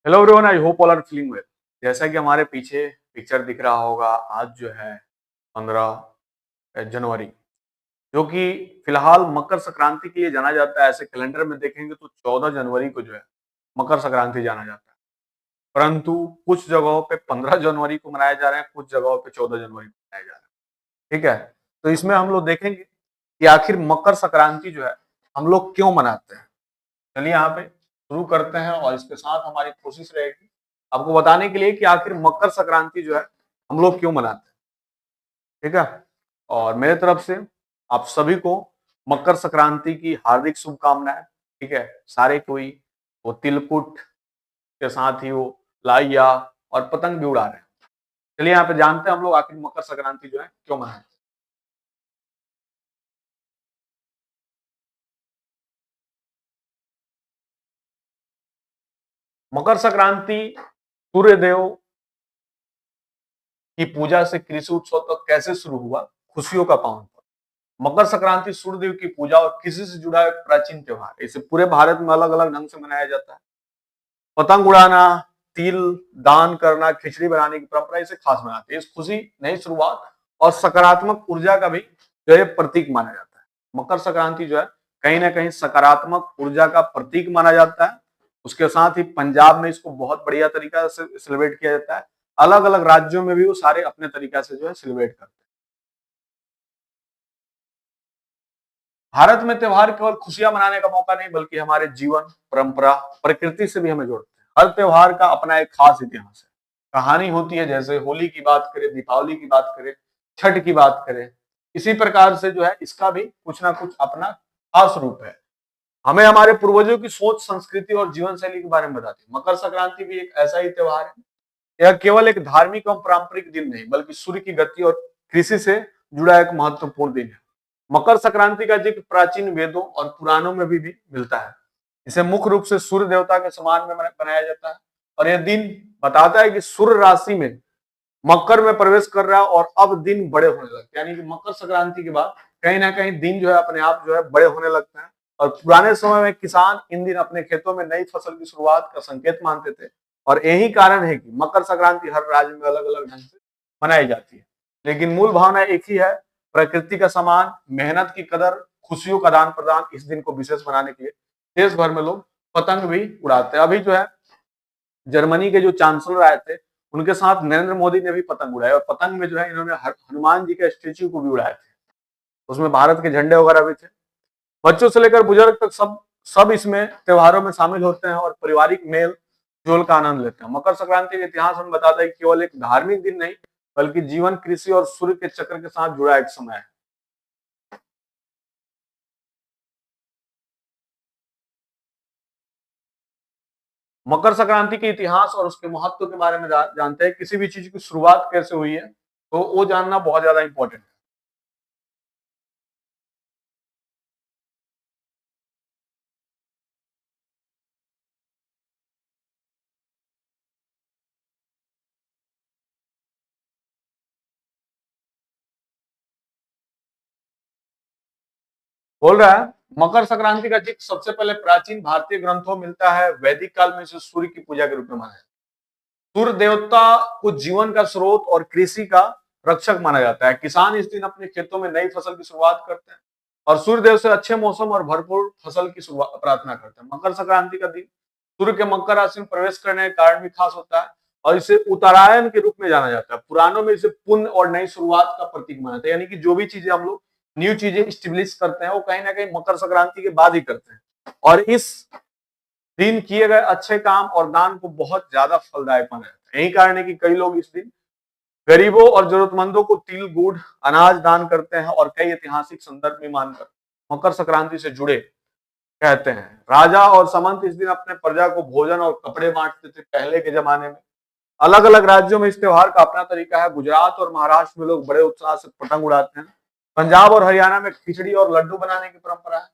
Hello everyone, I hope all are feeling well. जैसा कि हमारे पीछे पिक्चर दिख रहा होगा, आज जो है 15 जनवरी, जो कि फिलहाल मकर संक्रांति के लिए जाना जाता है। ऐसे कैलेंडर में देखेंगे तो 14 जनवरी को जो है मकर संक्रांति जाना जाता है, परंतु कुछ जगहों पे 15 जनवरी को मनाया जा रहा है, कुछ जगहों पे 14 जनवरी को मनाया जा रहा है। ठीक है, तो इसमें हम लोग देखेंगे कि आखिर मकर संक्रांति जो है हम लोग क्यों मनाते हैं। चलिए यहाँ पे शुरू करते हैं और इसके साथ हमारी कोशिश रहेगी आपको बताने के लिए कि आखिर मकर संक्रांति जो है हम लोग क्यों मनाते हैं। ठीक है, और मेरे तरफ से आप सभी को मकर संक्रांति की हार्दिक शुभकामनाएं। ठीक है, सारे कोई वो तिलकुट के साथ ही वो लाइया और पतंग भी उड़ा रहे हैं। चलिए यहाँ पे जानते हैं हम लोग आखिर मकर संक्रांति जो है क्यों मनाते हैं। मकर संक्रांति सूर्य देव की पूजा से कृषि उत्सव तक कैसे शुरू हुआ, खुशियों का पावन पर्व। मकर संक्रांति सूर्यदेव की पूजा और कृषि से जुड़ा एक प्राचीन त्योहार है। इसे पूरे भारत में अलग अलग ढंग से मनाया जाता है। पतंग उड़ाना, तिल दान करना, खिचड़ी बनाने की परंपरा इसे खास बनाती है। इस खुशी, नई शुरुआत और सकारात्मक ऊर्जा का भी जो है प्रतीक माना जाता है। मकर संक्रांति जो है कहीं ना कहीं सकारात्मक ऊर्जा का प्रतीक माना जाता है। उसके साथ ही पंजाब में इसको बहुत बढ़िया तरीका से सेलिब्रेट किया जाता है। अलग अलग राज्यों में भी वो सारे अपने तरीका से जो है सेलिब्रेट करते हैं। भारत में त्योहार केवल खुशियां मनाने का मौका नहीं, बल्कि हमारे जीवन, परंपरा, प्रकृति से भी हमें जोड़ते हैं। हर त्योहार का अपना एक खास इतिहास है, कहानी होती है। जैसे होली की बात करें, दीपावली की बात करें, छठ की बात करें, इसी प्रकार से जो है इसका भी कुछ ना कुछ अपना खास रूप है। हमें हमारे पूर्वजों की सोच, संस्कृति और जीवन शैली के बारे में बताती है। मकर संक्रांति भी एक ऐसा ही त्योहार है। यह केवल एक धार्मिक और पारंपरिक दिन नहीं, बल्कि सूर्य की गति और कृषि से जुड़ा एक महत्वपूर्ण दिन है। मकर संक्रांति का जिक्र प्राचीन वेदों और पुराणों में भी मिलता है। इसे मुख्य रूप से सूर्य देवता के समान में बनाया जाता है, और यह दिन बताता है कि सूर्य राशि में मकर में प्रवेश कर रहा है और अब दिन बड़े होने लगते हैं। यानी कि मकर संक्रांति के बाद कहीं ना कहीं दिन जो है अपने आप जो है बड़े होने लगते हैं। और पुराने समय में किसान इन दिन अपने खेतों में नई फसल की शुरुआत का संकेत मानते थे। और यही कारण है कि मकर संक्रांति हर राज्य में अलग अलग ढंग से मनाई जाती है, लेकिन मूल भावना एक ही है। प्रकृति का सम्मान, मेहनत की कदर, खुशियों का दान प्रदान। इस दिन को विशेष बनाने के लिए देश भर में लोग पतंग भी उड़ाते हैं। अभी जो है जर्मनी के जो चांसलर आए थे, उनके साथ नरेंद्र मोदी ने भी पतंग उड़ाए, और पतंग में जो है इन्होंने हनुमान जी के स्टेच्यू को भी उड़ाए थे। उसमें भारत के झंडे वगैरह भी थे। बच्चों से लेकर बुजुर्ग तक सब सब इसमें त्योहारों में शामिल होते हैं और पारिवारिक मेल जोल का आनंद लेते हैं। मकर संक्रांति का इतिहास हमें बताता है कि केवल एक धार्मिक दिन नहीं, बल्कि जीवन, कृषि और सूर्य के चक्र के साथ जुड़ा एक समय है। मकर संक्रांति के इतिहास और उसके महत्व के बारे में जानते हैं। किसी भी चीज की शुरुआत कैसे हुई है, तो वो जानना बहुत ज्यादा इंपॉर्टेंट है। बोल रहा है, मकर संक्रांति का जिक्र सबसे पहले प्राचीन भारतीय ग्रंथों में मिलता है। वैदिक काल में इसे सूर्य की पूजा के रूप में माना जाता है। सूर्य देवता को जीवन का स्रोत और कृषि का रक्षक माना जाता है। किसान इस दिन अपने खेतों में नई फसल की शुरुआत करते हैं और सूर्य देव से अच्छे मौसम और भरपूर फसल की प्रार्थना करते हैं। मकर संक्रांति का दिन सूर्य के मकर राशि में प्रवेश करने के कारण भी खास होता है, और इसे उत्तरायण के रूप में जाना जाता है। पुराणों में इसे पुण्य और नई शुरुआत का प्रतीक माना जाता है। यानी कि जो भी चीजें हम लोग न्यू चीजें स्टेब्लिश करते हैं, वो कहीं ना कहीं मकर संक्रांति के बाद ही करते हैं। और इस दिन किए गए अच्छे काम और दान को बहुत ज्यादा फलदायक माना जाता है। यही कारण है कि कई लोग इस दिन गरीबों और जरूरतमंदों को तिल, गुड़, अनाज दान करते हैं, और कई ऐतिहासिक संदर्भ में मानकर मकर संक्रांति से जुड़े कहते हैं। राजा और सामंत इस दिन अपने प्रजा को भोजन और कपड़े बांटते थे पहले के जमाने में। अलग अलग राज्यों में इस त्योहार का अपना तरीका है। गुजरात और महाराष्ट्र में लोग बड़े उत्साह से पतंग उड़ाते हैं। पंजाब और हरियाणा में खिचड़ी और लड्डू बनाने की परंपरा है,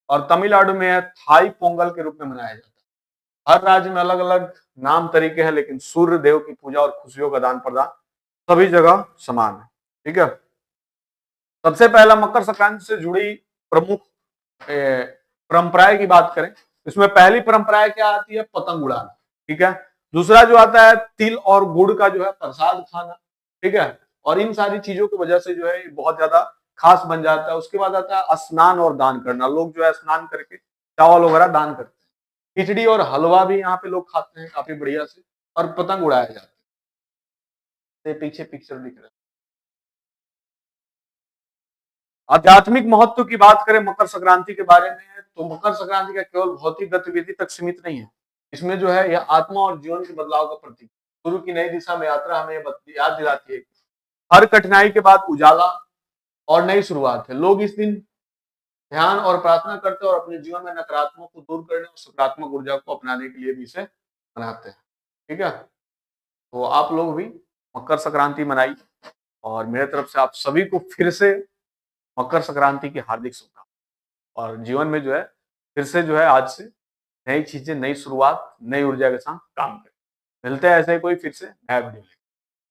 और तमिलनाडु में थाई पोंगल के रूप में मनाया जाता है। हर राज्य में अलग अलग नाम तरीके हैं, लेकिन सूर्य देव की पूजा और खुशियों का दान प्रदान सभी जगह समान है। ठीक है, सबसे पहला मकर संक्रांति से जुड़ी प्रमुख परंपराएं की बात करें, इसमें पहली परंपरा क्या आती है? पतंग उड़ाना। ठीक है, दूसरा जो आता है तिल और गुड़ का जो है प्रसाद खाना, ठीक है। और इन सारी चीजों की वजह से जो है बहुत ज्यादा खास बन जाता है। उसके बाद आता है स्नान और दान करना। लोग जो है स्नान करके चावल वगैरह दान करते हैं। खिचड़ी और हलवा भी यहाँ पे लोग खाते हैं काफी बढ़िया से, और पतंग उड़ाया जाता है। पीछे पिक्चर दिख रहा है। आध्यात्मिक महत्व की बात करें मकर संक्रांति के बारे में, तो मकर संक्रांति का केवल भौतिक गतिविधि तक सीमित नहीं है। इसमें जो है यह आत्मा और जीवन के बदलाव का प्रतीक, गुरु की नई दिशा में यात्रा हमें याद दिलाती है कि हर कठिनाई के बाद उजाला और नई शुरुआत है। लोग इस दिन ध्यान और प्रार्थना करते हैं और अपने जीवन में नकारात्मक को दूर करने और सकारात्मक ऊर्जा को अपनाने के लिए भी इसे मनाते हैं, ठीक है। तो आप लोग भी मकर संक्रांति मनाइए, और मेरे तरफ से आप सभी को फिर से मकर संक्रांति की हार्दिक शुभकामनाएं। और जीवन में जो है फिर से जो है आज से नई चीजें, नई शुरुआत, नई ऊर्जा के साथ काम करें। मिलते हैं ऐसे ही कोई फिर से नया वीडियो।